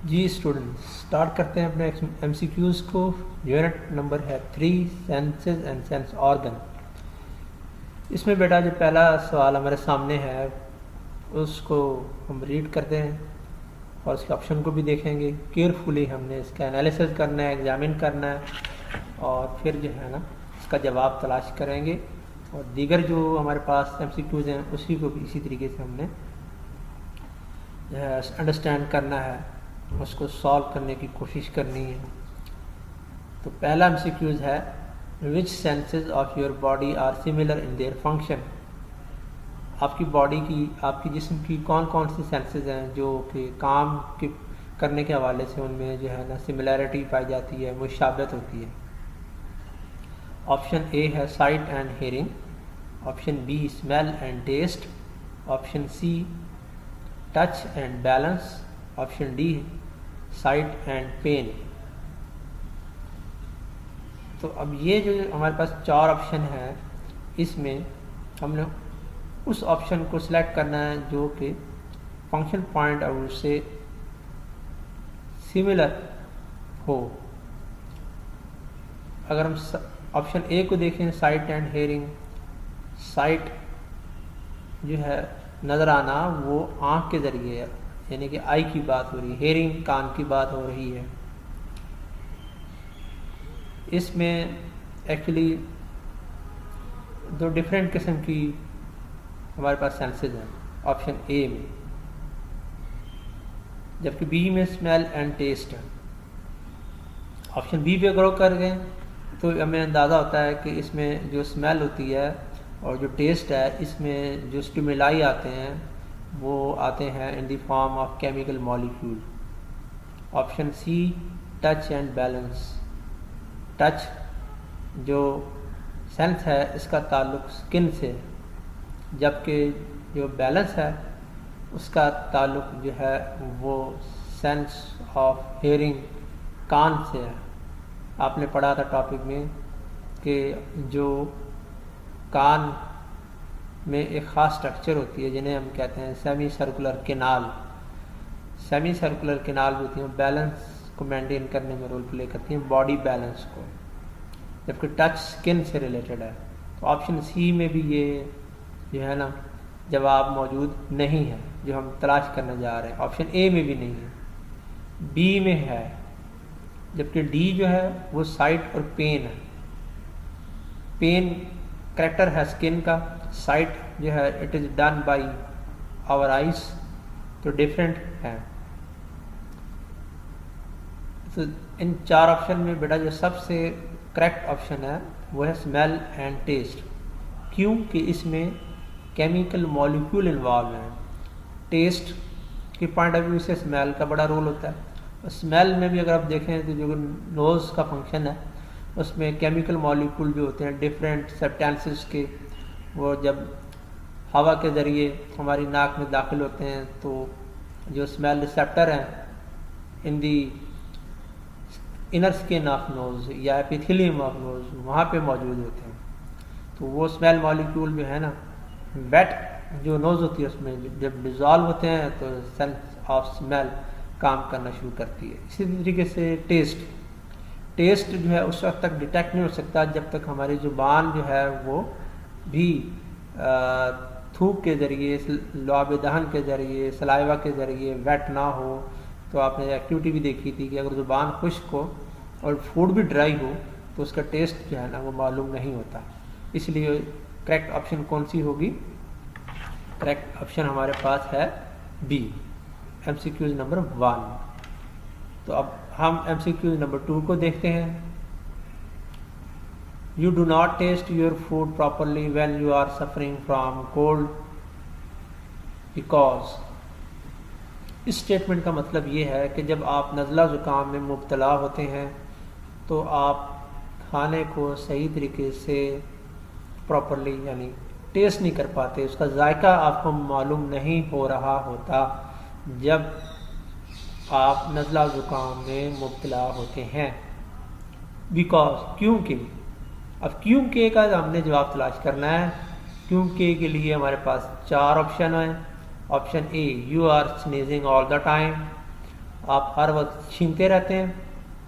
जी student, start करते हैं अपने MCQs को। यूनिट नंबर है 3, सेंसेस एंड सेंस ऑर्गन। इसमें बेटा जो पहला सवाल हमारे सामने है उसको हम रीड करते हैं और उसके ऑप्शन को भी देखेंगे। केयरफुली हमने इसका एनालिसिस करना है, एग्जामिन करना है और फिर जो है ना इसका जवाब तलाश करेंगे। और दीगर जो हमारे पास MCQs हैं उसी को भी इसी तरीके से हमने अंडरस्टैंड करना है, उसको सॉल्व करने की कोशिश करनी है। तो पहला MCQs है, which senses of your body are similar in their function. आपकी बॉडी की, आपकी जिस्म की कौन कौन सी सेंसेस हैं जो कि काम के करने के हवाले से उनमें जो है ना सिमिलैरिटी पाई जाती है, मुशाबत होती है। ऑप्शन ए है sight and hearing, option B smell and taste, option C touch and balance, option D sight and pain. तो अब ये जो हमारे पास 4 ऑप्शन है, इसमें हमने उस ऑप्शन को सिलेक्ट करना है जो कि फंक्शन पॉइंट आउट से सिमिलर हो। अगर हम ऑप्शन ए को देखें, साइट एंड हेयरिंग, साइट जो है नज़र आना वो आँख के ज़रिए है, यानी कि आई की बात हो रही है। हेयरिंग कान की बात हो रही है। इसमें एक्चुअली 2 डिफरेंट किस्म की हमारे पास सेंसेस हैं ऑप्शन ए में, जबकि बी में स्मेल एंड टेस्ट है। ऑप्शन बी पे गौर कर गए तो हमें अंदाज़ा होता है कि इसमें जो स्मेल होती है और जो टेस्ट है, इसमें जो स्टिमुलाई आते हैं वो आते हैं in the form of chemical molecule. Option C touch and balance, touch जो सेंस है इसका ताल्लुक स्किन से, जबकि जो बैलेंस है उसका ताल्लुक जो है वो सेंस ऑफ हेयरिंग कान से है। आपने पढ़ा था टॉपिक में कि जो कान में एक ख़ास स्ट्रक्चर होती है जिन्हें हम कहते हैं semi circular canal. Semi circular canal जो होती हैं बैलेंस को मेंटेन करने में रोल प्ले करती हैं, बॉडी बैलेंस को, जबकि टच स्किन से रिलेटेड है। तो ऑप्शन सी में भी ये जो है ना जवाब मौजूद नहीं है जो हम तलाश करने जा रहे हैं। ऑप्शन ए में भी नहीं है, बी में है, जबकि डी जो है वो साइट और पेन है। पेन करेक्टर है स्किन का, साइट जो है it is done by our eyes, तो डिफरेंट है। तो इन 4 ऑप्शन में बेटा जो सबसे करेक्ट ऑप्शन है वो है स्मेल एंड टेस्ट, क्योंकि इसमें केमिकल मॉलिक्यूल इन्वॉल्व हैं। टेस्ट के पॉइंट ऑफ व्यू से स्मेल का बड़ा रोल होता है। और स्मेल में भी अगर आप देखें तो जो नोज़ का फंक्शन है उसमें केमिकल मॉलिक्यूल जो होते हैं डिफरेंट सब्सटेंसेस के, वो जब हवा के ज़रिए हमारी नाक में दाखिल होते हैं तो जो स्मेल रिसेप्टर हैं in the inner skin of nose या एपिथेलियम ऑफ नोज़ वहाँ पे मौजूद होते हैं। तो वो स्मेल मॉलिक्यूल जो है ना वेट जो नोज़ होती है उसमें जब डिज़ोल्व होते हैं तो सेंस ऑफ स्मेल काम करना शुरू करती है। इसी तरीके से टेस्ट जो है उस वक्त तक डिटेक्ट नहीं हो सकता जब तक हमारी ज़ुबान जो है वो भी थूक के ज़रिए, लुआब दहन के ज़रिए, सलाइवा के ज़रिए वेट ना हो। तो आपने एक्टिविटी भी देखी थी कि अगर ज़ुबान खुश्क हो और फूड भी ड्राई हो तो उसका टेस्ट जो है ना वो मालूम नहीं होता। इसलिए करेक्ट ऑप्शन कौन सी होगी? करेक्ट ऑप्शन हमारे पास है बी, MCQs नंबर 1। तो अब हम MCQs नंबर 2 को देखते हैं। You do not taste your food properly when you are suffering from cold because. इस स्टेटमेंट का मतलब ये है कि जब आप नज़ला ज़ुकाम में मुब्तला होते हैं तो आप खाने को सही तरीके से प्रॉपरली यानी टेस्ट नहीं कर पाते, उसका जायका आपको मालूम नहीं हो रहा होता जब आप नज़ला ज़ुकाम में मुब्तला होते हैं। बिकॉज, क्योंकि। अब क्योंकि का हमने जवाब तलाश करना है। क्योंकि के लिए हमारे पास 4 ऑप्शन हैं। Option A, you are sneezing all the time. आप हर वक्त छीनते रहते हैं,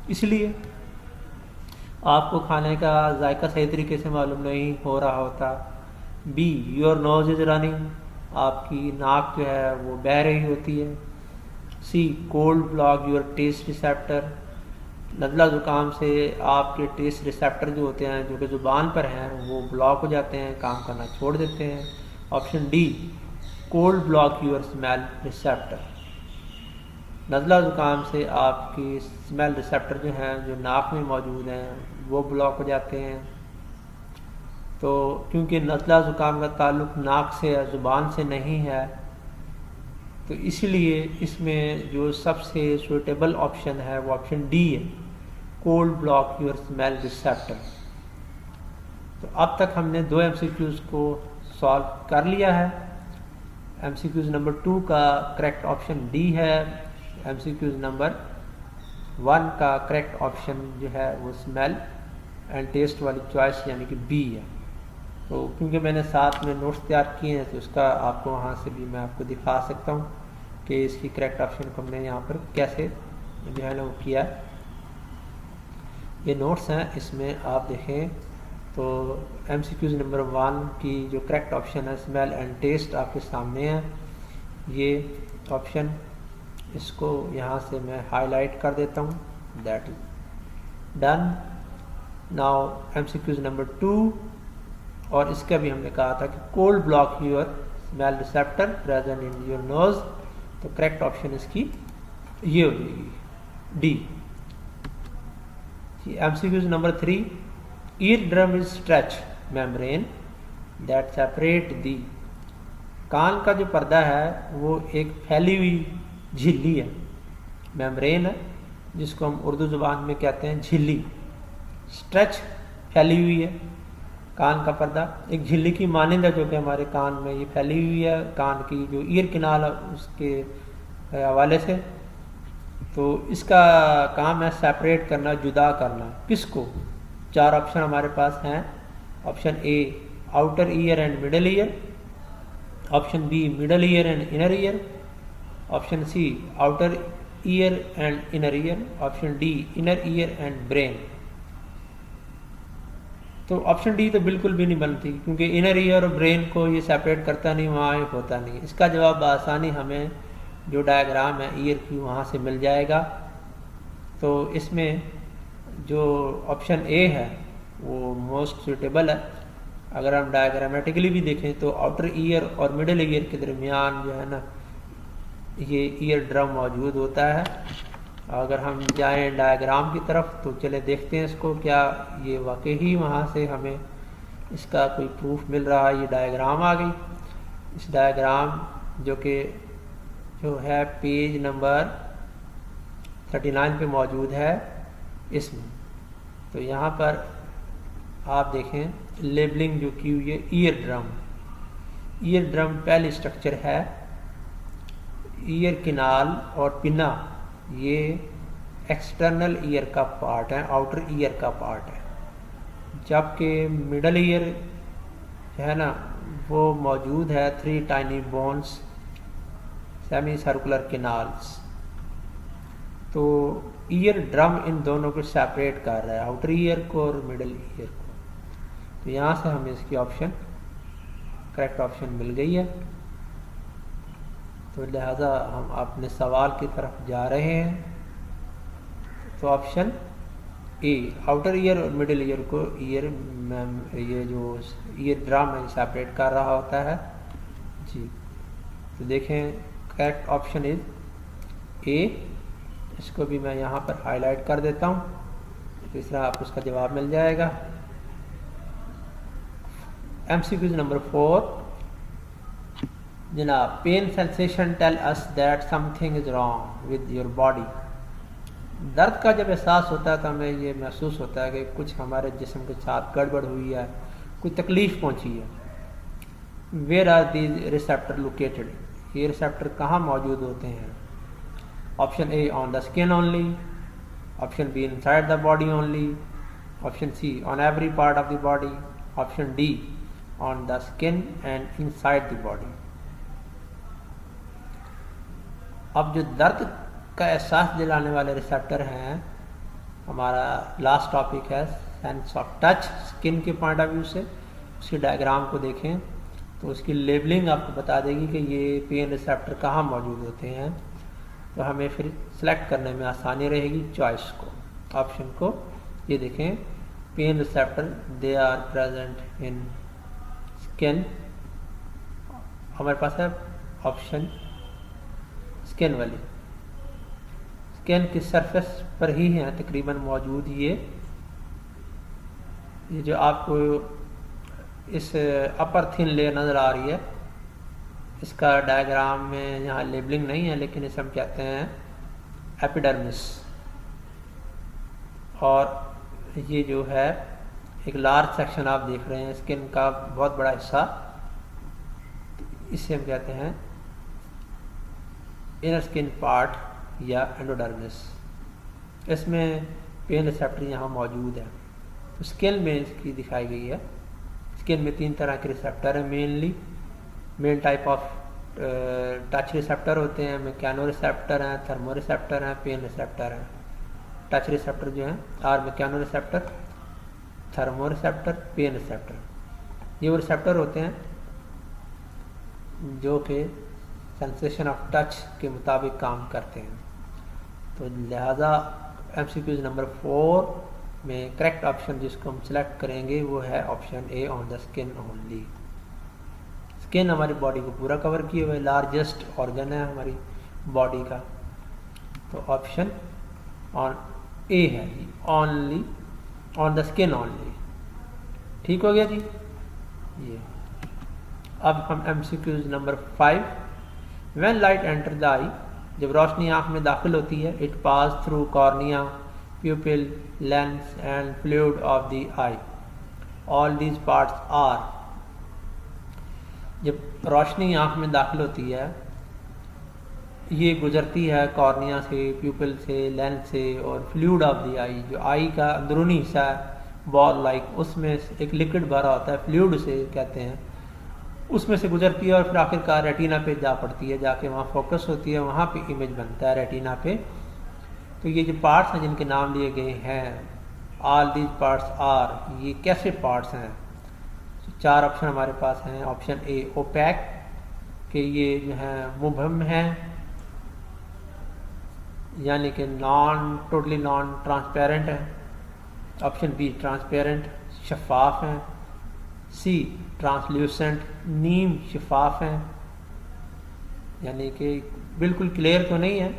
इसलिए आपको खाने का जायका सही तरीके से मालूम नहीं हो रहा होता। B, your nose is running, आपकी नाक जो है वो बह रही होती है। C, cold block your taste receptor, नज़ला ज़ुकाम से आपके टेस्ट रिसेप्टर जो होते हैं, जो कि ज़ुबान पर हैं, वो ब्लॉक हो जाते हैं, काम करना छोड़ देते हैं। Option D, cold block your smell receptor, नज़ला ज़ुकाम से आपकी स्मेल रिसेप्टर जो हैं, जो नाक में मौजूद हैं, वो ब्लॉक हो जाते हैं। तो क्योंकि नज़ला ज़ुकाम का ताल्लुक़ नाक से या ज़ुबान से नहीं है, तो इसलिए इसमें जो सबसे सूटेबल ऑप्शन है वो ऑप्शन डी है, cold block your smell receptor. तो अब तक हमने 2 MCQs को सॉल्व कर लिया है। MCQs नंबर 2 का करेक्ट ऑप्शन डी है। MCQs नंबर 1 का करेक्ट ऑप्शन जो है वो स्मेल एंड टेस्ट वाली चॉइस यानी कि बी है। तो क्योंकि मैंने साथ में नोट्स तैयार किए हैं, तो उसका आपको वहाँ से भी मैं आपको दिखा सकता हूँ कि इसकी करेक्ट ऑप्शन को हमने यहाँ पर कैसे जो है ना वो किया। ये नोट्स हैं, इसमें आप देखें तो MCQs नंबर 1 की जो करेक्ट ऑप्शन है स्मेल एंड टेस्ट आपके सामने है। ये ऑप्शन, इसको यहाँ से मैं हाईलाइट कर देता हूँ, that is done. Now MCQs number 2, और इसका भी हमने कहा था कि cold block your smell receptor present in your nose, तो करेक्ट ऑप्शन इसकी ये हो जाएगी D. MCQs number 3, ear drum is stretch membrane that separate the, कान का जो पर्दा है वो एक फैली हुई झिल्ली है, मेम्ब्रेन है, जिसको हम उर्दू ज़ुबान में कहते हैं झिल्ली। स्ट्रेच फैली हुई है, कान का पर्दा एक झिल्ली की मानंद है, जो कि हमारे कान में ये फैली हुई है, कान की जो ईयर किनाल है उसके हवाले से। तो इसका काम है सेपरेट करना, जुदा करना। किसको? 4 ऑप्शन हमारे पास हैं। Option A, outer ear and middle ear. Option B, middle ear and inner ear. Option C, outer ear and inner ear. Option D, inner ear and brain. तो ऑप्शन डी तो बिल्कुल भी नहीं बनती, क्योंकि इनर ईयर और brain को ये सेपरेट करता नहीं, वहाँ होता नहीं। इसका जवाब आसानी हमें जो डायग्राम है ईयर की वहाँ से मिल जाएगा। तो इसमें जो ऑप्शन ए है वो मोस्ट सूटेबल है। अगर हम डायग्रामेटिकली भी देखें तो आउटर ईयर और मिडल ईयर के दरमियान जो है ना ये ईयर ड्रम मौजूद होता है। अगर हम जाएं डायग्राम की तरफ तो चले देखते हैं इसको, क्या ये वाकई ही वहाँ से हमें इसका कोई प्रूफ मिल रहा है। ये डायग्राम आ गई। इस डायग्राम जो है पेज नंबर 39 पे मौजूद है इसमें। तो यहाँ पर आप देखें लेबलिंग जो की हुई है ईयर ड्रम। ईयर ड्रम पहली स्ट्रक्चर है। ईयर किनाल और पिना ये एक्सटर्नल ईयर का पार्ट है, आउटर ईयर का पार्ट है। जबकि मिडल ईयर जो है ना वो मौजूद है 3 टाइनी बोन्स, सेमी सर्कुलर किनाल्स। तो ईयर ड्रम इन दोनों को सेपरेट कर रहा है, आउटर ईयर को और मिडल ईयर को। तो यहाँ से हमें इसकी ऑप्शन करेक्ट ऑप्शन मिल गई है। तो लिहाजा हम अपने सवाल की तरफ जा रहे हैं। तो ऑप्शन ए, आउटर ईयर और मिडिल ईयर को ये जो ईयर ड्रम है सेपरेट कर रहा होता है जी। तो देखें करेक्ट ऑप्शन इज ए। इसको भी मैं यहाँ पर हाईलाइट कर देता हूँ, तो इस तरह आपको उसका जवाब मिल जाएगा। MCQ नंबर 4 जनाब, pain sensation tell us that something is wrong with your body. दर्द का जब एहसास होता है तो हमें ये महसूस होता है कि कुछ हमारे जिस्म के साथ गड़बड़ हुई है, कोई तकलीफ पहुंची है। Where are these receptor located, ये रिसेप्टर कहाँ मौजूद होते हैं? Option A, on the skin only. Option B, inside the body only. Option C, on every part of the body. Option D, on the skin and inside the body. अब जो दर्द का एहसास दिलाने वाले रिसेप्टर हैं। हमारा लास्ट टॉपिक है सेंस ऑफ टच, स्किन के पॉइंट ऑफ व्यू से। उसकी डायग्राम को देखें तो उसकी लेबलिंग आपको बता देगी कि ये पेन रिसेप्टर कहाँ मौजूद होते हैं, तो हमें फिर सेलेक्ट करने में आसानी रहेगी चॉइस को, ऑप्शन को। ये देखें pain receptor, they are present in skin. हमारे पास है ऑप्शन स्किन वाली, स्किन की सरफेस पर ही है तकरीबन मौजूद। ये जो आपको इस अपर थिन लेयर नज़र आ रही है, इसका डायग्राम में यहाँ लेबलिंग नहीं है, लेकिन इसे हम कहते हैं एपिडर्मिस। और ये जो है एक लार्ज सेक्शन आप देख रहे हैं स्किन का, बहुत बड़ा हिस्सा, इसे हम कहते हैं इनर स्किन पार्ट या एंडोडर्मिस। इसमें पेन रिसेप्टर यहाँ मौजूद है। तो स्किन में इसकी दिखाई गई है। स्किन में 3 तरह के रिसेप्टर हैं mainly. Main type of touch receptor होते हैं, मैकेनो रिसेप्टर हैं, थर्मो रिसेप्टर हैं, पेन रिसेप्टर हैं। टच रिसेप्टर जो हैं are mechano receptor, thermo receptor, pain receptor. ये वो रिसेप्टर होते हैं जो कि सेंसेशन ऑफ टच के मुताबिक काम करते हैं। तो लिहाजा MCQ नंबर 4 में करेक्ट ऑप्शन जिसको हम सिलेक्ट करेंगे वो है option A, on the skin only. Skin हमारी बॉडी को पूरा कवर किए हुए लार्जेस्ट ऑर्गन है हमारी बॉडी का, तो ऑप्शन ऑन ए है जी, only on the skin only. ठीक हो गया जी ये। अब हम MCQ number 5, when light enter the eye, जब रोशनी आँख में दाखिल होती है, it pass through cornea, pupil, lens and fluid of the eye, all these parts are. जब रोशनी आँख में दाखिल होती है, ये गुजरती है कॉर्निया से, प्यूपिल से, लेंस से और फ्लूइड ऑफ द आई, जो आई का अंदरूनी हिस्सा है बॉल लाइक, उसमें एक लिक्विड भरा होता है, फ्लूइड से कहते हैं, उसमें से गुजरती है और फिर आखिरकार रेटिना पे जा पड़ती है, जाके वहाँ फोकस होती है, वहाँ पे इमेज बनता है रेटिना पे। तो ये जो पार्ट्स हैं जिनके नाम लिए गए हैं, ऑल दीज पार्ट्स आर, ये कैसे पार्ट्स हैं? तो 4 ऑप्शन हमारे पास हैं। ऑप्शन ए ओपैक, कि ये जो है मुबहम है, यानी कि टोटली नॉन ट्रांसपेरेंट है। ऑप्शन बी ट्रांसपेरेंट, शफाफ हैं। सी ट्रांसल्यूसेंट, नीम शफाफ हैं, यानी कि बिल्कुल क्लियर तो नहीं है,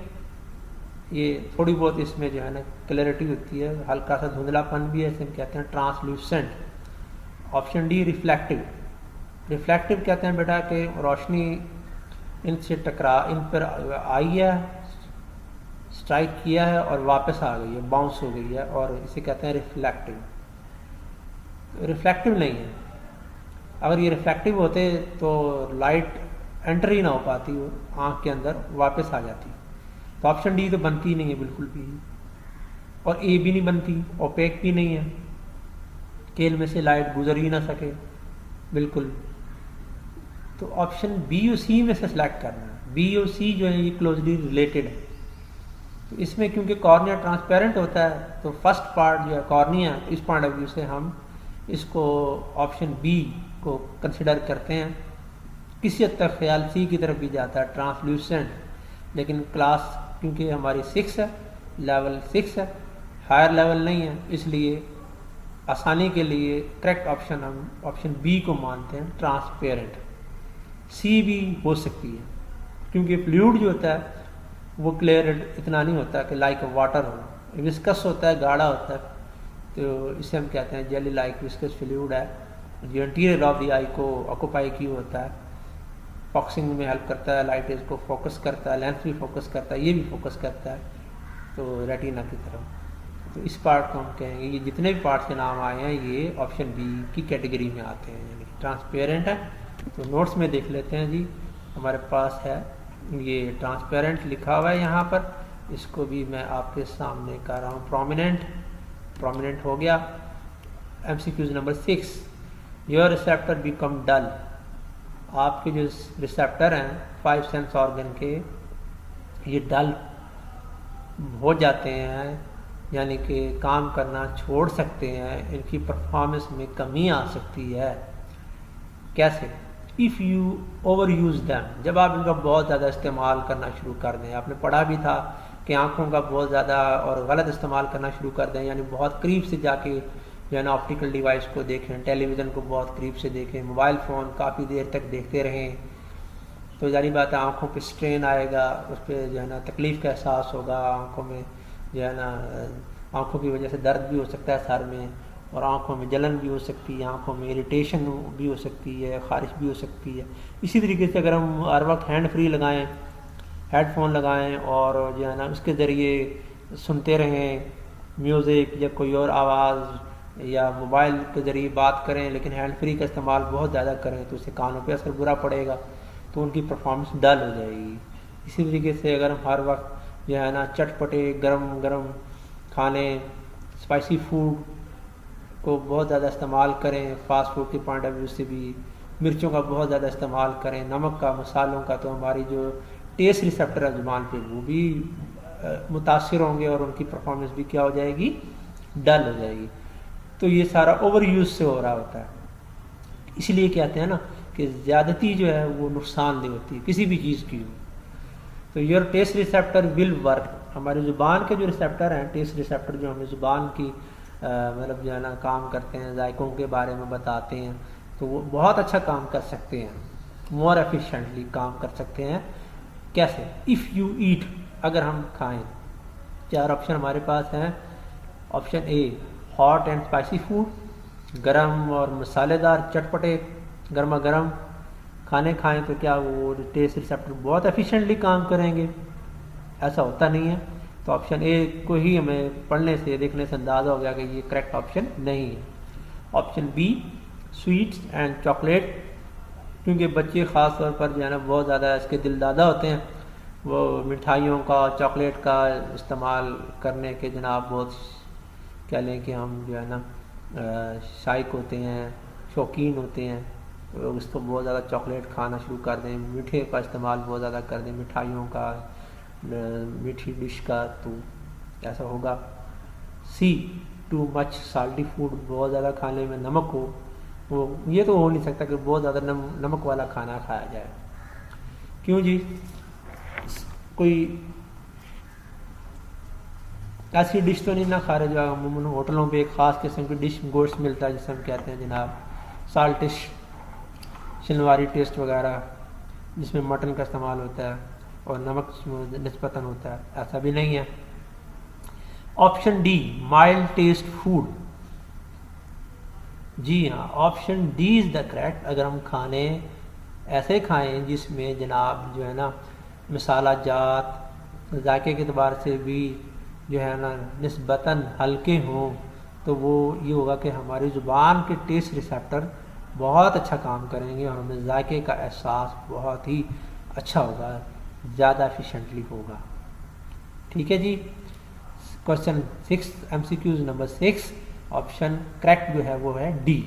ये थोड़ी बहुत इसमें जो है ना क्लैरिटी होती है, हल्का सा धुंधलापन भी है, इसे कहते हैं translucent. Option D reflective, reflective कहते हैं बेटा कि रोशनी इनसे इन पर आई है, स्ट्राइक किया है और वापस आ गई है, बाउंस हो गई है, और इसे कहते हैं रिफ्लेक्टिव। रिफ्लेक्टिव नहीं है। अगर ये रिफ्लेक्टिव होते तो लाइट एंटर ही ना हो पाती, वो आँख के अंदर वापस आ जाती। तो ऑप्शन डी तो बनती नहीं है बिल्कुल भी, और ए भी नहीं बनती, ओपेक भी नहीं है, केल में से लाइट गुजर ही ना सके बिल्कुल। तो ऑप्शन बी और सी में से सिलेक्ट करना है। बी और सी जो है ये क्लोजली रिलेटेड है। तो इसमें क्योंकि कॉर्निया ट्रांसपेरेंट होता है, तो फर्स्ट पार्ट जो है कॉर्निया, इस पॉइंट ऑफ व्यू से हम इसको ऑप्शन बी को कंसिडर करते हैं। किसी हद तक ख्याल सी की तरफ भी जाता है, ट्रांसल्यूसेंट, लेकिन क्लास क्योंकि हमारी 6 है, लेवल 6 है, हायर लेवल नहीं है, इसलिए आसानी के लिए करेक्ट ऑप्शन हम ऑप्शन बी को मानते हैं, ट्रांसपेरेंट। सी भी हो सकती है क्योंकि फ्लूइड जो होता है वो क्लियर इतना नहीं होता कि लाइक वाटर हो, विस्कस होता है, गाढ़ा होता है, तो इसे हम कहते हैं जेली लाइक विस्कस फ्लूइड है, जो इंटीरियर ऑफ द आई को ऑक्यूपाई की होता है, फॉक्सिंग में हेल्प करता है, लाइट इसको फोकस करता है, लेंस भी फोकस करता है, ये भी फोकस करता है तो रेटिना की तरफ। तो इस पार्ट को हम कहेंगे, ये जितने भी पार्ट्स के नाम आए हैं ये ऑप्शन बी की कैटेगरी में आते हैं, यानी ट्रांसपेरेंट है। तो नोट्स में देख लेते हैं जी, हमारे पास है ये ट्रांसपेरेंट लिखा हुआ है यहाँ पर, इसको भी मैं आपके सामने कर रहा हूँ। प्रोमिनेंट हो गया। MCQ number 6, your receptor become dull, आपके जो रिसेप्टर हैं 5 सेंस ऑर्गन के, ये डल हो जाते हैं, यानी कि काम करना छोड़ सकते हैं, इनकी परफॉर्मेंस में कमी आ सकती है। कैसे? If you over use them, जब आप इनका बहुत ज़्यादा इस्तेमाल करना शुरू कर दें। आपने पढ़ा भी था कि आँखों का बहुत ज़्यादा और गलत इस्तेमाल करना शुरू कर दें, यानी बहुत करीब से जाके जो है ना ऑप्टिकल डिवाइस को देखें, टेलीविज़न को बहुत करीब से देखें, मोबाइल फ़ोन काफ़ी देर तक देखते रहें, तो जारी बात है आँखों पे स्ट्रेन आएगा, उस पर जो है ना तकलीफ़ का एहसास होगा, आँखों में जो है ना आँखों की वजह से दर्द भी हो सकता है सर में, और आँखों में जलन भी हो सकती है, आँखों में इरिटेशन भी हो सकती है, ख़ारिश भी हो सकती है। इसी तरीके से अगर हम हर वक्त हैंड फ्री लगाएं, हेडफोन लगाएं और जो है ना उसके ज़रिए सुनते रहें म्यूज़िक या कोई और आवाज़, या मोबाइल के ज़रिए बात करें लेकिन हैंड फ्री का इस्तेमाल बहुत ज़्यादा करें, तो उससे कानों पे असर बुरा पड़ेगा, तो उनकी परफॉर्मेंस डल हो जाएगी। इसी तरीके से अगर हम हर वक्त जो है ना चटपटे गरम गरम खाने, स्पाइसी फूड को बहुत ज़्यादा इस्तेमाल करें, फास्ट फूड के पॉइंट ऑफ व्यू से भी मिर्चों का बहुत ज़्यादा इस्तेमाल करें, नमक का, मसालों का, तो हमारी जो टेस्ट रिसेप्टर है ज़ुबान पे वो भी मुतासिर होंगे और उनकी परफॉर्मेंस भी क्या हो जाएगी, डल हो जाएगी। तो ये सारा ओवर यूज़ से हो रहा होता है। इसलिए कहते हैं ना कि ज़्यादती जो है वो नुकसानदेह होती है किसी भी चीज़ की हो। तो your taste receptor will work, हमारी ज़ुबान के जो रिसेप्टर हैं, टेस्ट रिसेप्टर जो हमें ज़ुबान की मतलब जो है ना काम करते हैं, जायकों के बारे में बताते हैं, तो वो बहुत अच्छा काम कर सकते हैं, मोर एफिशिएंटली काम कर सकते हैं। कैसे? इफ़ यू ईट, अगर हम खाएं। 4 ऑप्शन हमारे पास हैं। Option A hot and spicy food, गरम और मसालेदार चटपटे गर्मा गर्म खाने खाएं, तो क्या वो टेस्ट रिसेप्टर बहुत एफिशिएंटली काम करेंगे? ऐसा होता नहीं है। तो ऑप्शन ए को ही हमें पढ़ने से, देखने से अंदाज़ा हो गया कि ये करेक्ट ऑप्शन नहीं है। Option B sweets and chocolate, क्योंकि बच्चे ख़ास तौर पर जो है ना बहुत ज़्यादा इसके दिलदादा होते हैं, वो मिठाइयों का, चॉकलेट का इस्तेमाल करने के जनाब बहुत कह लें कि हम जो है ना शाइक होते हैं, शौकीन होते हैं, लोग इसको बहुत ज़्यादा चॉकलेट खाना शुरू कर दें, मीठे का इस्तेमाल बहुत ज़्यादा कर दें, मिठाइयों का, मीठी डिश का, तो ऐसा होगा। सी टू मच साल्टी फूड, बहुत ज़्यादा खाने में नमक हो, वो ये तो हो नहीं सकता कि बहुत ज़्यादा नमक वाला खाना खाया जाए। क्यों जी? कोई ऐसी डिश तो नहीं ना खा रहे जो अमूमन होटलों पे एक ख़ास किस्म की डिश गोश्त मिलता है जिसे हम कहते हैं जनाब साल्टिश, शलवारी टेस्ट वगैरह, जिसमें मटन का इस्तेमाल होता है और नमक निस्बतन होता है, ऐसा भी नहीं है। Option D mild taste food, जी हाँ, option D is the correct. अगर हम खाने ऐसे खाएं जिसमें जनाब जो है ना मसाला जात जायके के अतबार से भी जो है ना निस्बतन हल्के हों, तो वो ये होगा कि हमारी ज़ुबान के टेस्ट रिसेप्टर बहुत अच्छा काम करेंगे और हमें जायके का एहसास बहुत ही अच्छा होगा, ज़्यादा एफिशिएंटली होगा। ठीक है जी। Question 6 MCQs number 6, option correct जो है वो है डी।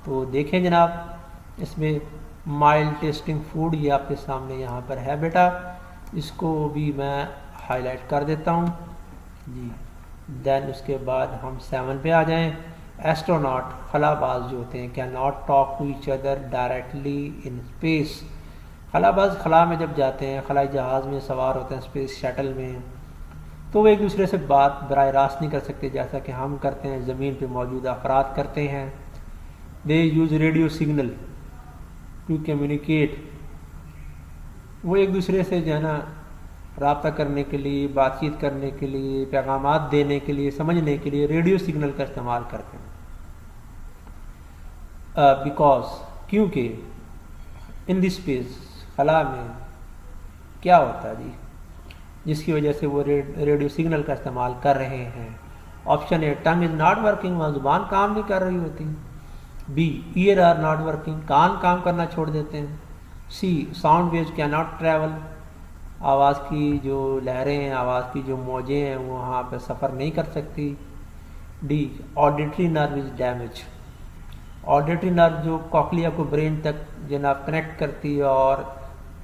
तो देखें जनाब, इसमें माइल्ड टेस्टिंग फूड ये आपके सामने यहाँ पर है बेटा, इसको भी मैं हाईलाइट कर देता हूँ जी। देन उसके बाद हम 7 पे आ जाएं। एस्ट्रोनॉट, खलाबाज जो होते हैं, can not talk to each other directly in space. खलाबाज खला में जब जाते हैं, खलाई जहाज़ में सवार होते हैं, स्पेस शटल में, तो वो एक दूसरे से बात बराह रास्त नहीं कर सकते जैसा कि हम करते हैं, ज़मीन पे मौजूद अफराद करते हैं। They use radio signal to communicate, वो एक दूसरे से जो है ना रब्ता करने के लिए, बातचीत करने के लिए, पैगामात देने के लिए, समझने के लिए रेडियो सिग्नल का इस्तेमाल करते हैं। बिकॉज, क्योंकि इन दिस स्पेस, खला में क्या होता है जी जिसकी वजह से वो रेडियो सिग्नल का इस्तेमाल कर रहे हैं। Option A tongue is not working, वहाँ ज़ुबान काम नहीं कर रही होती। B ear are not working, कान काम करना छोड़ देते हैं। C sound waves cannot not ट्रैवल, आवाज़ की जो लहरें हैं, आवाज़ की जो मौजें हैं वो वहाँ पर सफ़र नहीं कर सकती। D auditory nerve is damage, auditory nerve जो कॉकलिया को ब्रेन तक जनाब कनेक्ट करती है और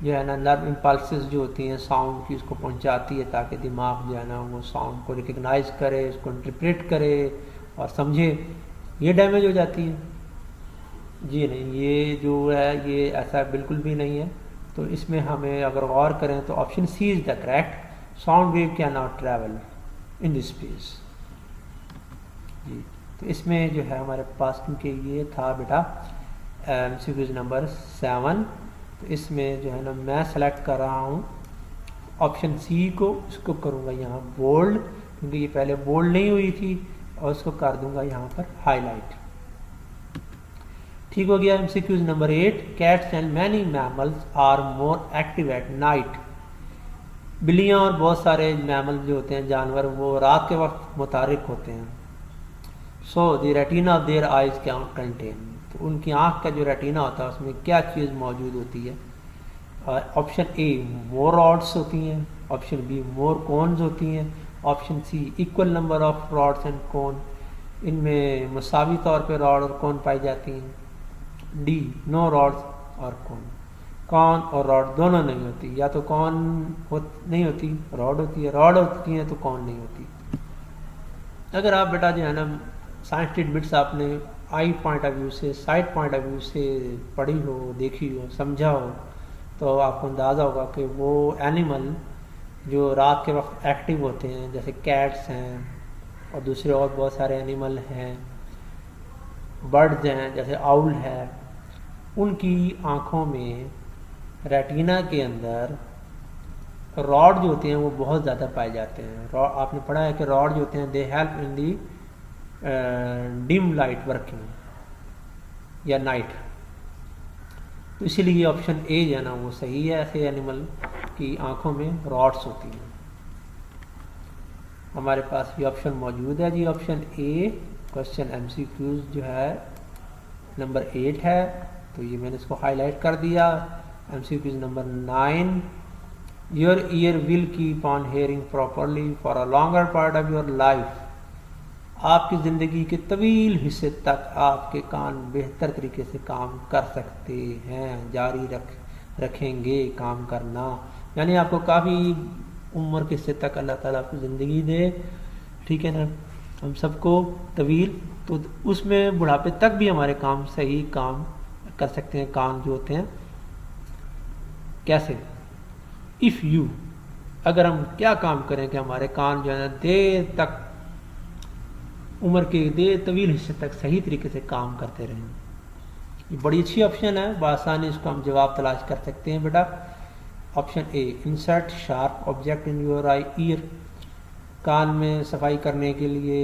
जो है ना नर्व इम्पल्सेस जो होती हैं साउंड की उसको पहुंचाती है ताकि दिमाग जो है ना वो साउंड को रिकग्नाइज करे, उसको इंटरप्रेट करे और समझे, ये डैमेज हो जाती है। जी नहीं, ये जो है ये ऐसा बिल्कुल भी नहीं है। तो इसमें हमें अगर गौर करें तो option C is the correct, sound wave can not travel in this space. जी, तो इसमें जो है हमारे पास, क्योंकि ये था बेटा MCQ नंबर 7, तो इसमें जो है ना मैं सेलेक्ट कर रहा हूँ ऑप्शन सी को, इसको करूँगा यहाँ बोल्ड, क्योंकि ये पहले बोल्ड नहीं हुई थी, और इसको कर दूंगा यहाँ पर हाईलाइट। ठीक हो गया। MCQ number 8, cats and many mammals are more active at night. बिल्लियाँ और बहुत सारे मैमल जो होते हैं जानवर, वो रात के वक्त मुतारिक होते हैं। So the retina of their eyes can contain, तो उनकी आँख का जो रेटिना होता है उसमें क्या चीज़ मौजूद होती है। ऑप्शन ए मोर रॉड्स होती हैं, ऑप्शन बी मोर कोन्स होती हैं, option C equal number of rods and cone, इनमें मसावी तौर पे रॉड और कोन पाई जाती हैं, डी नो रॉड्स और कौन और रॉड दोनों नहीं होती, या तो कौन नहीं होती रॉड होती है, रॉड होती है तो कौन नहीं होती। अगर आप बेटा जो है ना साइंस टिडबिट्स आपने आई पॉइंट ऑफ व्यू से, साइड पॉइंट ऑफ व्यू से पढ़ी हो, देखी हो, समझा हो, तो आपको अंदाज़ा होगा कि वो एनिमल जो रात के वक्त एक्टिव होते हैं, जैसे कैट्स हैं और दूसरे और बहुत सारे एनिमल हैं, बर्ड्स हैं जैसे आउल है, उनकी आँखों में रेटिना के अंदर रॉड जो होते हैं वो बहुत ज़्यादा पाए जाते हैं। आपने पढ़ा है कि रॉड जो होते हैं they help in the dim light working या नाइट, तो इसीलिए ऑप्शन ए जो है ना वो सही है। ऐसे एनिमल की आंखों में रॉड्स होती हैं। हमारे पास भी ऑप्शन मौजूद है जी, ऑप्शन ए क्वेश्चन MCQ जो है नंबर 8 है, तो ये मैंने इसको हाईलाइट कर दिया। MCQ number 9, your year will keep on hearing properly for a longer part of your life. आपकी ज़िंदगी के तवील हिस्से तक आपके कान बेहतर तरीके से काम कर सकते हैं, जारी रखेंगे काम करना, यानी आपको काफ़ी उम्र के हिस्से तक अल्लाह ताला आपको ज़िंदगी दे, ठीक है ना, हम सबको तवील, तो उसमें बुढ़ापे तक भी हमारे काम सही काम कर सकते हैं। कान जो होते हैं कैसे, इफ़ यू, अगर हम क्या काम करें कि हमारे कान जो है ना देर तक, उम्र के देर तवील हिस्से तक सही तरीके से काम करते रहें। ये बड़ी अच्छी ऑप्शन है, बआसानी इसको हम जवाब तलाश कर सकते हैं बेटा। Option A, insert sharp object in your eye ear. कान में सफाई करने के लिए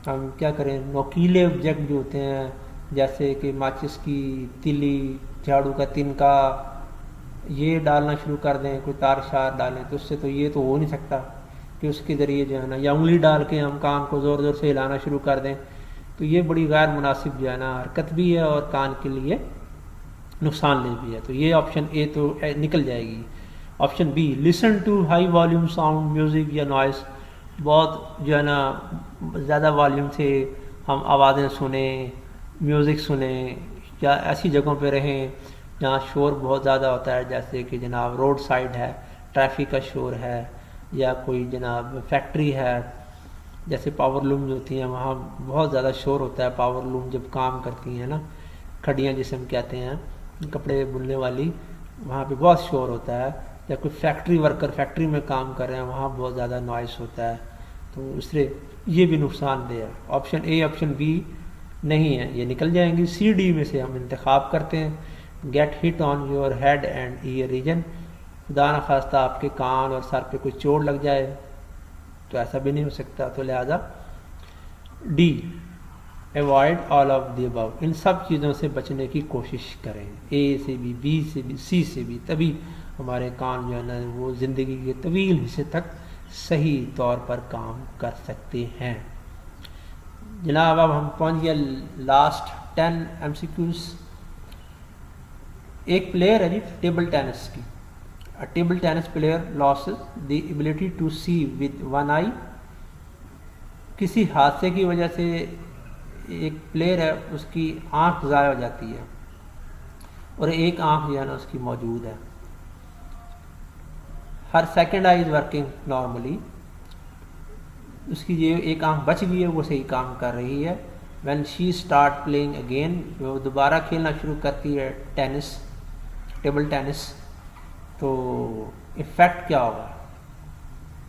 हम क्या करें, नोकीले ऑब्जेक्ट जो होते हैं जैसे कि माचिस की तिली, झाड़ू का तिनका, ये डालना शुरू कर दें, कोई तार शार डालें, तो उससे तो ये तो हो नहीं सकता कि उसके ज़रिए जो है ना, या उंगली डाल के हम कान को ज़ोर ज़ोर से हिलाना शुरू कर दें, तो ये बड़ी गैर मुनासिब जो है ना हरकत भी है और कान के लिए नुकसानदेह भी है। तो ये ऑप्शन ए तो निकल जाएगी। Option B, listen to high volume sound music या नॉइस। बहुत जो है ना ज़्यादा वॉल्यूम से हम आवाज़ें सुने, म्यूज़िक सुने, या ऐसी जगहों पे रहें जहाँ शोर बहुत ज़्यादा होता है, जैसे कि जनाब रोड साइड है, ट्रैफिक का शोर है, या कोई जनाब फैक्ट्री है, जैसे पावर लूम होती हैं वहाँ बहुत ज़्यादा शोर होता है। पावर लूम जब काम करती हैं ना, खड़ियाँ जिसे हम कहते हैं, कपड़े बुनने वाली, वहाँ पे बहुत शोर होता है। या कोई फैक्ट्री वर्कर फैक्ट्री में काम कर रहे हैं, वहाँ बहुत ज़्यादा नॉइस होता है, तो इसलिए ये भी नुकसानदेह है। ऑप्शन ए ऑप्शन बी नहीं है, ये निकल जाएंगी। सी डी में से हम इंतखाब करते हैं। Get hit on your head and ear region. खुदा न खास्ता आपके कान और सर पे कोई चोट लग जाए, तो ऐसा भी नहीं हो सकता, तो लिहाजा D, avoid all of the above. इन सब चीज़ों से बचने की कोशिश करें, ए से भी, बी से भी, सी से भी, तभी हमारे कान जो है ना वो ज़िंदगी के तवील हिस्से तक सही तौर पर काम कर सकते हैं। जनाब अब हम पहुंच गए लास्ट 10 MCQs। एक प्लेयर है जी टेबल टेनिस की। A table tennis player loses the ability to see with one eye। किसी हादसे की वजह से एक प्लेयर है उसकी आंख ज़ाया हो जाती है और एक आंख जो है ना उसकी मौजूद है। हर second eye is working normally, उसकी जो एक आंख बच गई है वो सही काम कर रही है। When she start playing again, वो दोबारा खेलना शुरू करती है टेनिस, टेबल टेनिस, तो इफ़ेक्ट क्या होगा?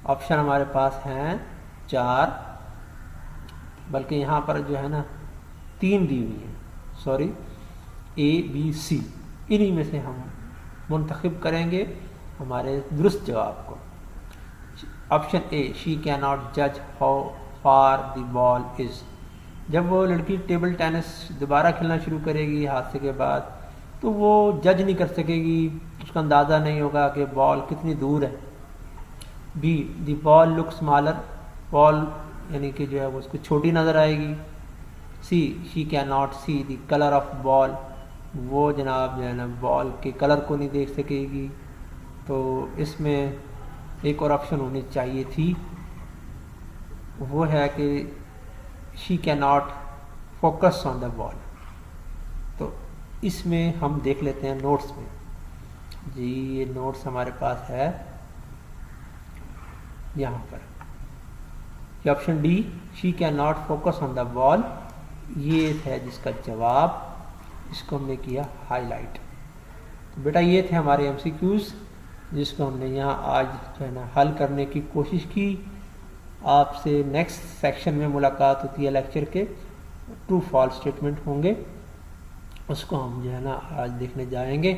ऑप्शन हमारे पास हैं 4, बल्कि यहाँ पर जो है ना 3 दी हुई है, सॉरी ABC, इन्हीं में से हम मुंतखब करेंगे हमारे दुरुस्त जवाब को। Option A, she can not जज how far the ball is. जब वो लड़की टेबल टेनिस दोबारा खेलना शुरू करेगी हादसे के बाद, तो वो जज नहीं कर सकेगी, उसका अंदाज़ा नहीं होगा कि बॉल कितनी दूर है। B, the ball look smaller, ball यानी कि जो है वो उसको छोटी नज़र आएगी। C, she can not see the colour of ball, वो जनाब जो है ना बॉल के कलर को नहीं देख सकेगी। तो इसमें एक और ऑप्शन होनी चाहिए थी, वो है कि she can not focus on the ball. तो इसमें हम देख लेते हैं नोट्स में जी, ये नोट्स हमारे पास है यहाँ पर। ये option D, she can not focus on the ball, ये है जिसका जवाब, इसको हमने किया हाईलाइट। तो बेटा ये थे हमारे MCQs जिसको हमने यहाँ आज जो है ना हल करने की कोशिश की। आपसे नेक्स्ट सेक्शन में मुलाकात होती है लेक्चर के, ट्रू फॉल्स स्टेटमेंट होंगे, उसको हम जो है ना आज देखने जाएंगे।